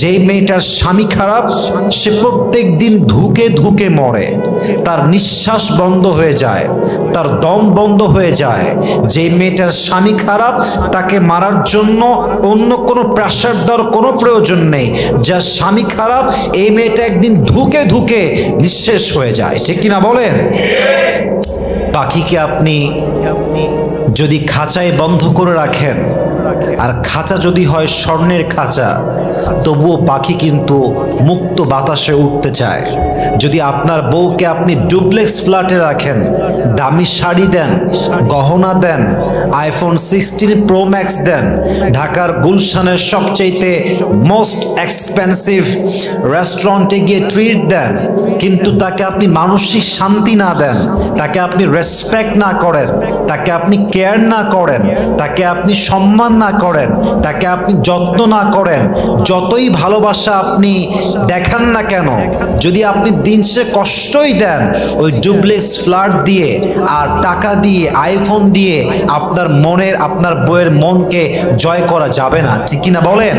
যেই মেয়েটার স্বামী খারাপ সে প্রত্যেক দিন ধুকে ধুকে মরে, তার নিঃশ্বাস বন্ধ হয়ে যায়, তার দম বন্ধ হয়ে যায়। যেই মেয়েটার স্বামী খারাপ তাকে মারার জন্য অন্য কোনো প্রেসার দেওয়ার কোনো প্রয়োজন নেই। যার স্বামী খারাপ এই মেয়েটা একদিন ধুকে ধুকে নিঃশেষ হয়ে যায়। ঠিক কিনা বলেন? পাখিকে আপনি যদি খাঁচায় বন্ধ করে রাখেন, আর খাঁচা যদি হয় স্বর্ণের খাঁচা, তবুও পাখি কিন্তু মুক্ত বাতাসে উঠতে চায়। যদি আপনার বউকে আপনি ডুপ্লেক্স ফ্ল্যাটে রাখেন, দামি শাড়ি দেন, গহনা দেন, আইফোন 16 প্রো ম্যাক্স দেন, ঢাকার গুলশানের সবচেয়ে মোস্ট এক্সপেন্সিভ রেস্টুরেন্টে গিয়ে ট্রিট দেন, কিন্তু তাকে আপনি মানসিক শান্তি না দেন, তাকে আপনি রেসপেক্ট না করেন, তাকে আপনি কেয়ার না করেন, তাকে আপনি সম্মান না করেন, তাকে আপনি যত্ন না করেন, যতই ভালোবাসা আপনি দেখান না কেন, যদি আপনি দিন সে কষ্টই দেন, ওই ডুপ্লেক্স ফ্ল্যাট দিয়ে আর টাকা দিয়ে আইফোন দিয়ে আপনার বউয়ের মনকে জয় করা যাবে না। ঠিক কিনা বলেন?